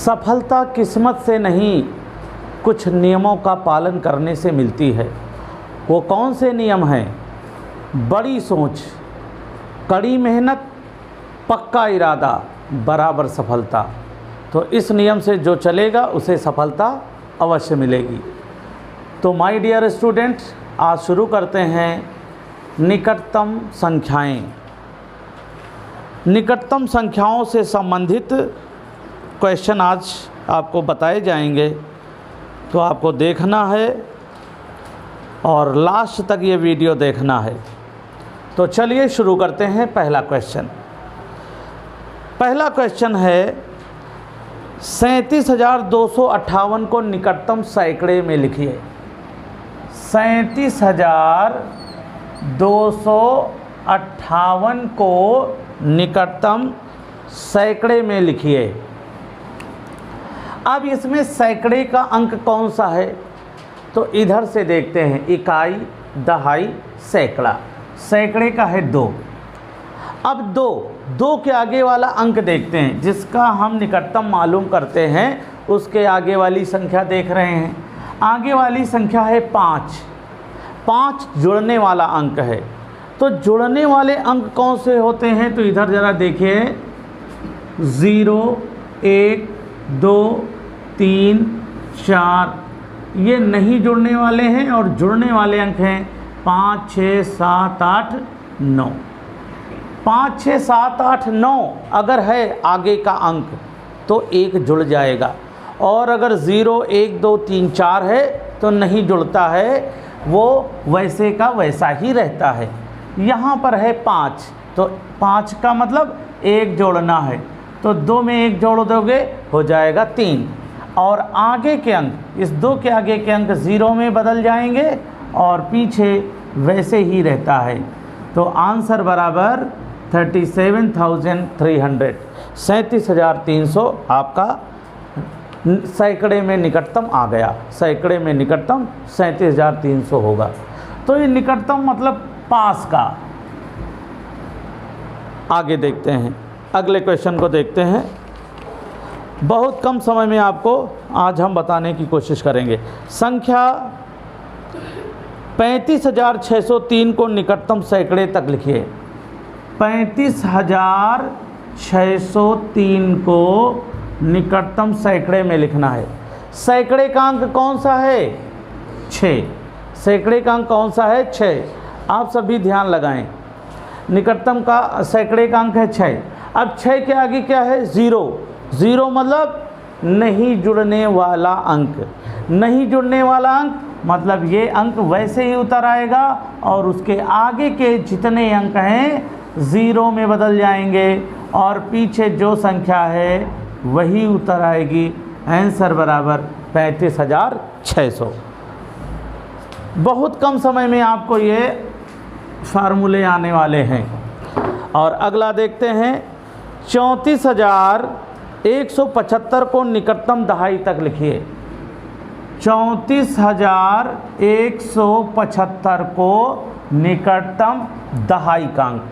सफलता किस्मत से नहीं, कुछ नियमों का पालन करने से मिलती है। वो कौन से नियम हैं? बड़ी सोच, कड़ी मेहनत, पक्का इरादा बराबर सफलता। तो इस नियम से जो चलेगा उसे सफलता अवश्य मिलेगी। तो माय डियर स्टूडेंट, आज शुरू करते हैं निकटतम संख्याएं। निकटतम संख्याओं से संबंधित क्वेश्चन आज आपको बताए जाएंगे, तो आपको देखना है और लास्ट तक ये वीडियो देखना है। तो चलिए शुरू करते हैं। पहला क्वेश्चन है 37,258 को निकटतम सैकड़े में लिखिए। 37,258 को निकटतम सैकड़े में लिखिए। अब इसमें सैकड़े का अंक कौन सा है? तो इधर से देखते हैं, इकाई, दहाई, सैकड़ा। सैकड़े का है 2। अब दो के आगे वाला अंक देखते हैं, जिसका हम निकटतम मालूम करते हैं उसके आगे वाली संख्या देख रहे हैं। आगे वाली संख्या है 5। 5 जुड़ने वाला अंक है। तो जुड़ने वाले अंक कौन से होते हैं? तो इधर ज़रा देखिए, 0, 1, 2, 3, 4 ये नहीं जुड़ने वाले हैं, और जुड़ने वाले अंक हैं 5, 6, 7, 8, 9। 5, 6, 7, 8, 9 अगर है आगे का अंक तो 1 जुड़ जाएगा, और अगर 0, 1, 2, 3, 4 है तो नहीं जुड़ता है, वो वैसे का वैसा ही रहता है। यहाँ पर है 5, तो 5 का मतलब 1 जोड़ना है, तो 2 में 1 जोड़ दोगे हो जाएगा 3, और आगे के अंक, इस 2 के आगे के अंक 0 में बदल जाएंगे और पीछे वैसे ही रहता है। तो आंसर बराबर 37,300, 37,300 आपका सैकड़े में निकटतम आ गया। सैकड़े में निकटतम 37,300 होगा। तो ये निकटतम मतलब पास का। आगे देखते हैं, अगले क्वेश्चन को देखते हैं। बहुत कम समय में आपको आज हम बताने की कोशिश करेंगे। संख्या 35,603 को निकटतम सैकड़े तक लिखिए। 35,603 को निकटतम सैकड़े में लिखना है। सैकड़े का अंक कौन सा है? 6। सैकड़े का अंक कौन सा है? 6। आप सभी ध्यान लगाएं, निकटतम का सैकड़े का अंक है 6। अब 6 के आगे क्या है? 0। 0 मतलब नहीं जुड़ने वाला अंक। नहीं जुड़ने वाला अंक मतलब ये अंक वैसे ही उतर आएगा, और उसके आगे के जितने अंक हैं 0 में बदल जाएंगे, और पीछे जो संख्या है वही उतर आएगी। आंसर बराबर 35,600। बहुत कम समय में आपको ये फार्मूले आने वाले हैं। और अगला देखते हैं, 34,175 को निकटतम दहाई तक लिखिए। 34,175 को निकटतम दहाई का अंक।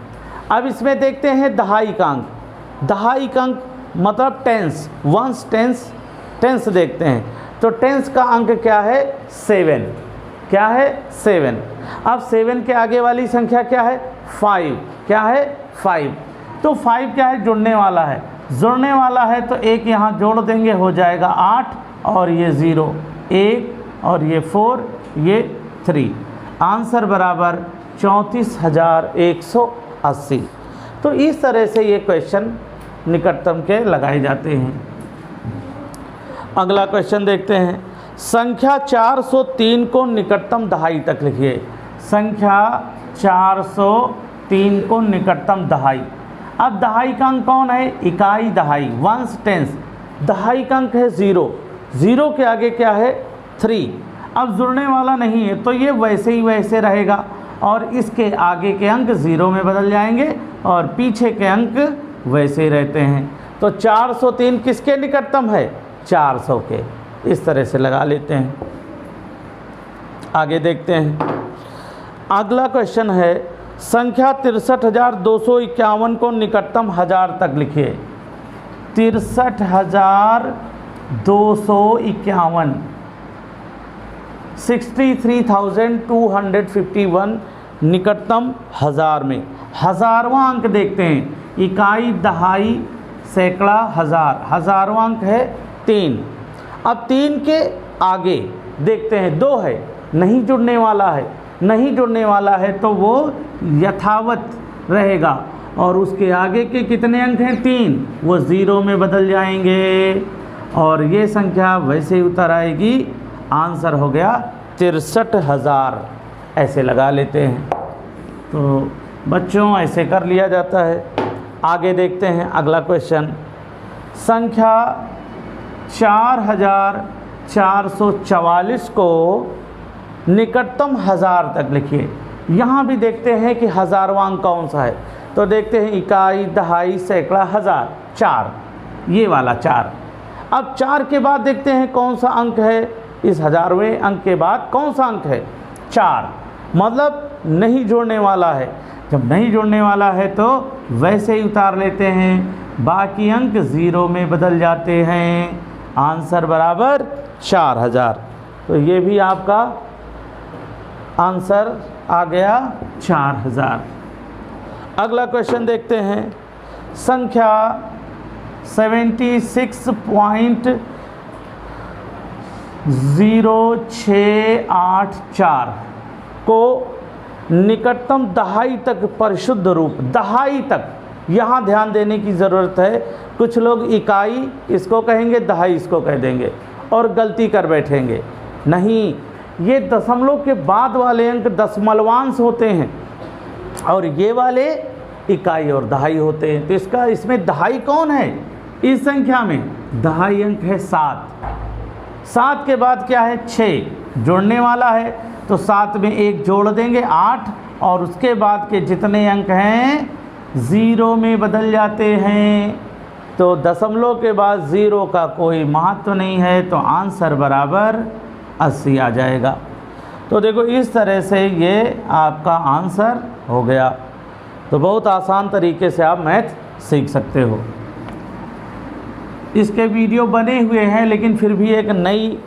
अब इसमें देखते हैं दहाई का अंक। दहाई का अंक मतलब टेंस, वंस टेंस देखते हैं। तो टेंस का अंक क्या है? 7। क्या है? 7। अब 7 के आगे वाली संख्या क्या है? 5। क्या है? 5। तो 5 क्या है? जुड़ने वाला है। जुड़ने वाला है तो 1 यहाँ जोड़ देंगे, हो जाएगा 8, और ये 0, 1, और ये 4, ये 3। आंसर बराबर 34,180। तो इस तरह से ये क्वेश्चन निकटतम के लगाए जाते हैं। अगला क्वेश्चन देखते हैं। संख्या 403 को निकटतम दहाई तक लिखिए। संख्या 403 को निकटतम दहाई। अब दहाई का अंक कौन है? इकाई, दहाई, वंस टेंस। दहाई का अंक है 0। 0 के आगे क्या है? 3। अब जुड़ने वाला नहीं है तो ये वैसे ही वैसे रहेगा, और इसके आगे के अंक 0 में बदल जाएंगे, और पीछे के अंक वैसे ही रहते हैं। तो 403 किसके निकटतम है? 400 के। इस तरह से लगा लेते हैं। आगे देखते हैं। अगला क्वेश्चन है, संख्या 63,251 को निकटतम 1000 तक लिखिए। 63,251 251, 63,251 निकटतम हज़ार में। हज़ारवां अंक देखते हैं, इकाई, दहाई, सैकड़ा, हज़ार। हज़ारवां अंक है 3। अब 3 के आगे देखते हैं 2 है, नहीं जुड़ने वाला है। नहीं जुड़ने वाला है तो वो यथावत रहेगा, और उसके आगे के कितने अंक हैं 3, वो 0 में बदल जाएंगे और ये संख्या वैसे ही उतर आएगी। आंसर हो गया 63,000। ऐसे लगा लेते हैं। तो बच्चों ऐसे कर लिया जाता है। आगे देखते हैं अगला क्वेश्चन। संख्या 4,444 को निकटतम हज़ार तक लिखिए। यहाँ भी देखते हैं कि हज़ारवां अंक कौन सा है। तो देखते हैं इकाई, दहाई, सैकड़ा, हज़ार। 4, ये वाला 4। अब 4 के बाद देखते हैं कौन सा अंक है। इस हज़ारवें अंक के बाद कौन सा अंक है 4, मतलब नहीं जोड़ने वाला है। जब नहीं जोड़ने वाला है तो वैसे ही उतार लेते हैं, बाकी अंक 0 में बदल जाते हैं। आंसर बराबर 4000। तो ये भी आपका आंसर आ गया 4000। अगला क्वेश्चन देखते हैं। संख्या 76.0684 को निकटतम दहाई तक परिशुद्ध रूप, दहाई तक, यहाँ ध्यान देने की ज़रूरत है। कुछ लोग इकाई इसको कहेंगे, दहाई इसको कह देंगे और गलती कर बैठेंगे। नहीं, ये दशमलव के बाद वाले अंक दशमलवांश होते हैं और ये वाले इकाई और दहाई होते हैं। तो इसमें दहाई कौन है? इस संख्या में दहाई अंक है 7। 7 के बाद क्या है 6, जोड़ने वाला है तो 7 में 1 जोड़ देंगे 8, और उसके बाद के जितने अंक हैं 0 में बदल जाते हैं। तो दशमलव के बाद 0 का कोई महत्व नहीं है, तो आंसर बराबर 80 आ जाएगा। तो देखो इस तरह से ये आपका आंसर हो गया। तो बहुत आसान तरीके से आप मैथ सीख सकते हो। इसके वीडियो बने हुए हैं, लेकिन फिर भी एक नई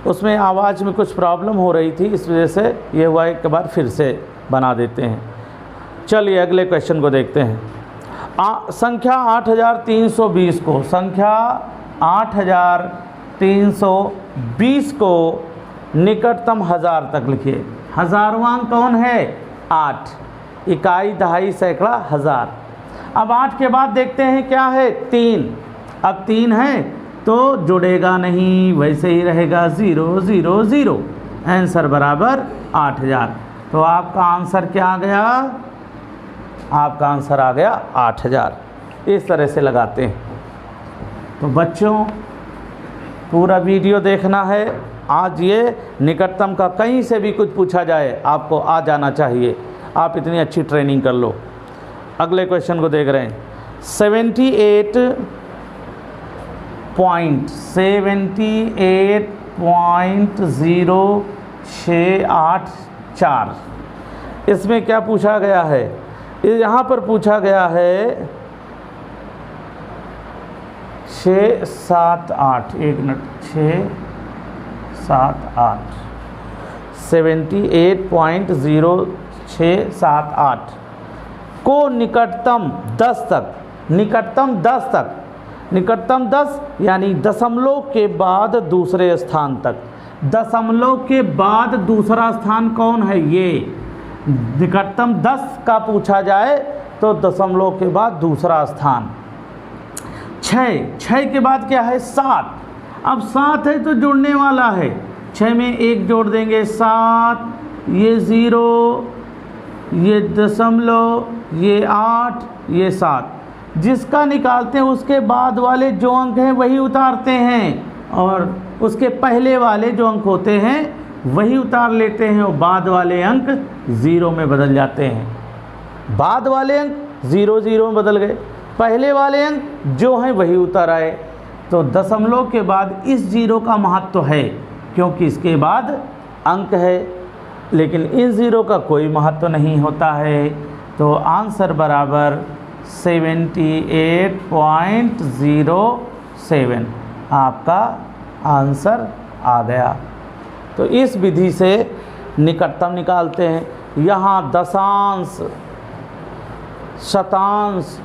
उसमें आवाज़ में कुछ प्रॉब्लम हो रही थी, इस वजह से ये हुआ। एक बार फिर से बना देते हैं। चलिए अगले क्वेश्चन को देखते हैं। संख्या 8320 को, संख्या 8320 को निकटतम हज़ार तक लिखिए। हज़ारवां कौन है 8, इकाई, दहाई, सैकड़ा, हज़ार। अब 8 के बाद देखते हैं क्या है 3। अब 3 है तो जुड़ेगा नहीं, वैसे ही रहेगा 0 0 0। आंसर बराबर 8000। तो आपका आंसर क्या आ गया? आपका आंसर आ गया 8000। इस तरह से लगाते हैं। तो बच्चों पूरा वीडियो देखना है। आज ये निकटतम का कहीं से भी कुछ पूछा जाए आपको आ जाना चाहिए। आप इतनी अच्छी ट्रेनिंग कर लो। अगले क्वेश्चन को देख रहे हैं। 78.0684। इसमें क्या पूछा गया है? यहाँ पर पूछा गया है 678, 1 मिनट, 678, 78.0678 को निकटतम 10 तक, निकटतम 10 तक, निकटतम 10 यानी दशमलव के बाद दूसरे स्थान तक। दशमलव के बाद दूसरा स्थान कौन है? ये निकटतम 10 का पूछा जाए तो दशमलव के बाद दूसरा स्थान। 6 के बाद क्या है 7। अब 7 है तो जुड़ने वाला है, 6 में 1 जोड़ देंगे 7, ये 0, ये दशमलव, ये 8, ये 7। जिसका निकालते हैं उसके बाद वाले जो अंक हैं वही उतारते हैं, और उसके पहले वाले जो अंक होते हैं वही उतार लेते हैं, और बाद वाले अंक 0 में बदल जाते हैं। बाद वाले अंक 0 0 में बदल गए, पहले वाले अंक जो हैं वही उतर आए। तो दशमलव के बाद इस 0 का महत्व है क्योंकि इसके बाद अंक है, लेकिन इस 0 का कोई महत्व नहीं होता है। तो आंसर बराबर 78.07। आपका आंसर आ गया। तो इस विधि से निकटतम निकालते हैं। यहाँ दशांश, शतांश,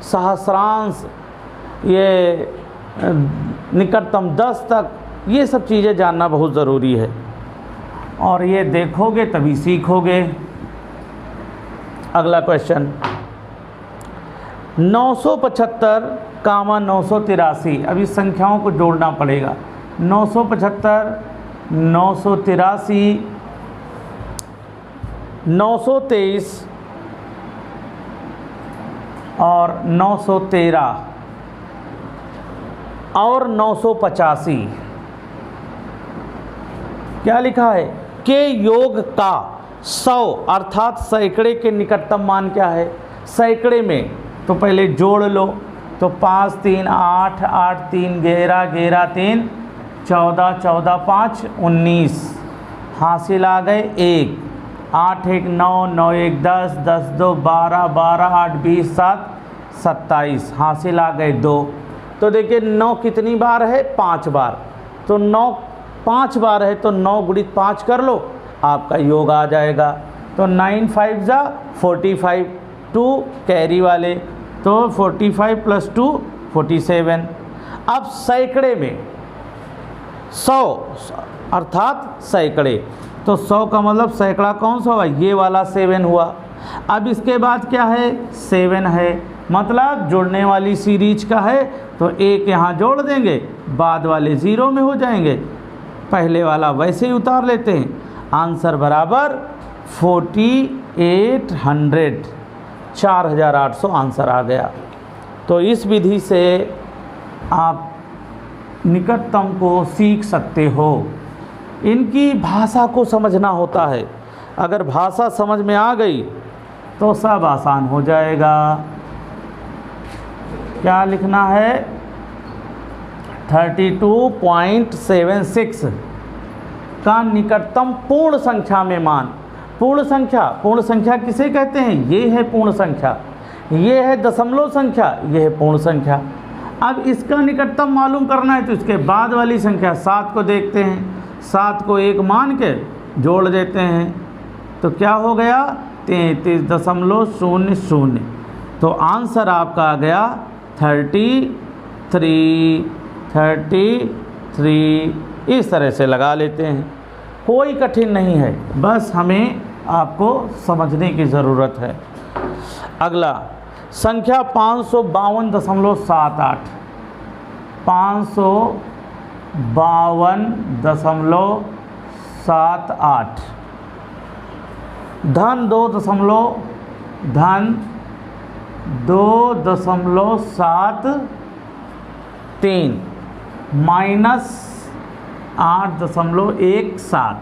सहस्रांश, ये निकटतम 10 तक, ये सब चीज़ें जानना बहुत ज़रूरी है और ये देखोगे तभी सीखोगे। अगला क्वेश्चन 975 कामा 983। अब इस संख्याओं को जोड़ना पड़ेगा। 975, 983, 923 और 913 और 985। क्या लिखा है? के योग का 100 अर्थात सैकड़े के निकटतम मान क्या है? सैकड़े में तो पहले जोड़ लो, तो 5 3 8, 8 3 11, 11 3 14, 14 5 19, हासिल आ गए 1, 8 1 9, 9 1 10, 10 2 12, 12 8 20 7 27, हासिल आ गए 2। तो देखिए 9 कितनी बार है? 5 बार। तो 9 5 बार है तो 9 गुणित 5 कर लो, आपका योग आ जाएगा। तो 9 5 जा 45, 2 कैरी वाले, तो 45 + 2 47। अब सैकड़े में 100 अर्थात सैकड़े, तो 100 का मतलब सैकड़ा कौन सा हुआ? ये वाला 7 हुआ। अब इसके बाद क्या है? 7 है, मतलब जुड़ने वाली सीरीज का है तो एक यहाँ जोड़ देंगे, बाद वाले 0 में हो जाएंगे, पहले वाला वैसे ही उतार लेते हैं। आंसर बराबर 4800, 4800 आंसर आ गया। तो इस विधि से आप निकटतम को सीख सकते हो। इनकी भाषा को समझना होता है, अगर भाषा समझ में आ गई तो सब आसान हो जाएगा। क्या लिखना है? 32.76 का निकटतम पूर्ण संख्या में मान। पूर्ण संख्या किसे कहते हैं? ये है पूर्ण संख्या, ये है दशमलव संख्या, ये है पूर्ण संख्या। अब इसका निकटतम मालूम करना है तो इसके बाद वाली संख्या 7 को देखते हैं, 7 को 1 मान के जोड़ देते हैं, तो क्या हो गया? 33.00। तो आंसर आपका आ गया 33। इस तरह से लगा लेते हैं, कोई कठिन नहीं है, बस हमें आपको समझने की ज़रूरत है। अगला संख्या 552.78, 552.78, धन 2.73 माइनस 8.17।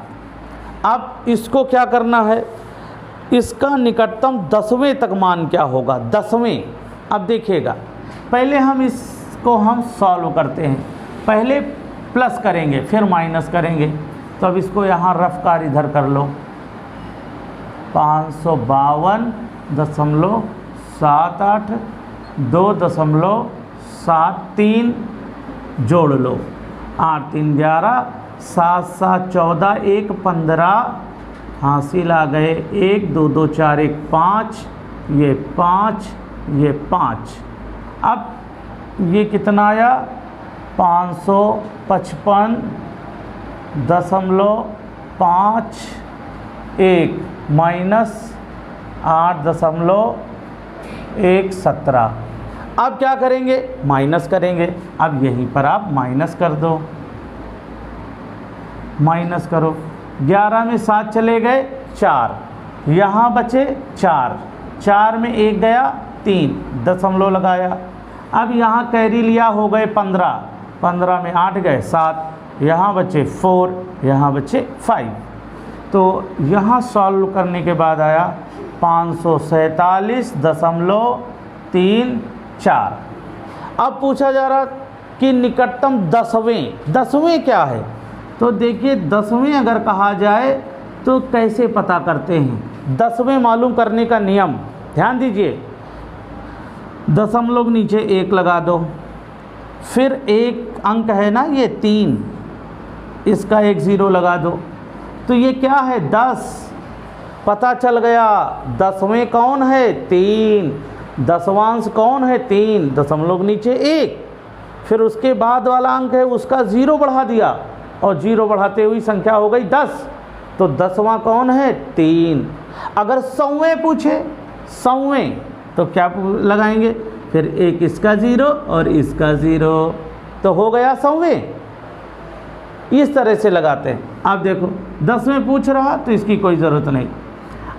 अब इसको क्या करना है? इसका निकटतम 10वें तक मान क्या होगा? 10वें। अब देखिएगा, पहले हम इसको सॉल्व करते हैं, पहले प्लस करेंगे फिर माइनस करेंगे। तो अब इसको यहाँ रफ कार इधर कर लो, 552.78 2.73 जोड़ लो, 8 3 11, 7 7 14, 1 15, हासिल आ गए 1 2 2 4 1 5, ये 5, ये 5। अब ये कितना आया? 555.51 माइनस 8.17। अब क्या करेंगे? माइनस करेंगे। अब यहीं पर आप माइनस कर दो, माइनस करो, 11 में 7 चले गए 4, यहाँ बचे 4, 4 में 1 गया 3, दशमलव लगाया। अब यहाँ कैरी लिया, हो गए 15, 15 में 8 गए 7, यहाँ बचे 4, यहाँ बचे 5। तो यहाँ सॉल्व करने के बाद आया 547.34। अब पूछा जा रहा कि निकटतम 10वें क्या है? तो देखिए 10वें अगर कहा जाए तो कैसे पता करते हैं? 10वें मालूम करने का नियम ध्यान दीजिए, दशमलव नीचे 1 लगा दो, फिर एक अंक है ना ये 3, इसका एक 0 लगा दो, तो ये क्या है 10। पता चल गया 10वें कौन है 3, दशवांश कौन है 3, दशमलव नीचे 1। फिर उसके बाद वाला अंक है उसका 0 बढ़ा दिया और 0 बढ़ाते हुई संख्या हो गई 10, तो 10वां कौन है 3। अगर 100वें पूछे 100वें तो क्या लगाएंगे, फिर एक इसका 0 और इसका 0, तो हो गया 100वें। इस तरह से लगाते हैं। अब देखो 10वें पूछ रहा तो इसकी कोई ज़रूरत नहीं।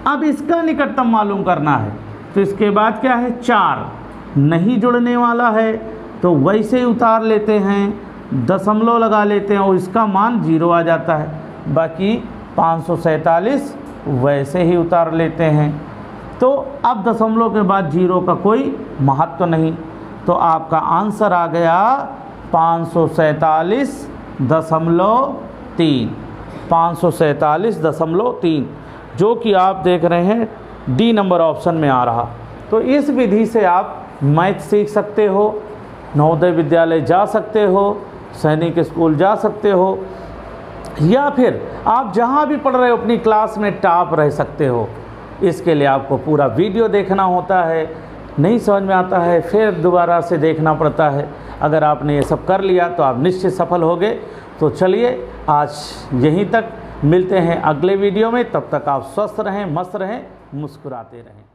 अब इसका निकटतम मालूम करना है, तो इसके बाद क्या है 4 नहीं जुड़ने वाला है, तो वैसे ही उतार लेते हैं, दशमलव लगा लेते हैं और इसका मान 0 आ जाता है। बाकी 547 वैसे ही उतार लेते हैं। तो अब दशमलव के बाद 0 का कोई महत्व नहीं, तो आपका आंसर आ गया 547.3, 547.3, जो कि आप देख रहे हैं डी नंबर ऑप्शन में आ रहा। तो इस विधि से आप मैथ सीख सकते हो, नवोदय विद्यालय जा सकते हो, सैनिक स्कूल जा सकते हो, या फिर आप जहाँ भी पढ़ रहे हो अपनी क्लास में टॉप रह सकते हो। इसके लिए आपको पूरा वीडियो देखना होता है, नहीं समझ में आता है फिर दोबारा से देखना पड़ता है। अगर आपने ये सब कर लिया तो आप निश्चित सफल होगे। तो चलिए आज यहीं तक, मिलते हैं अगले वीडियो में। तब तक आप स्वस्थ रहें, मस्त रहें, मुस्कुराते रहें।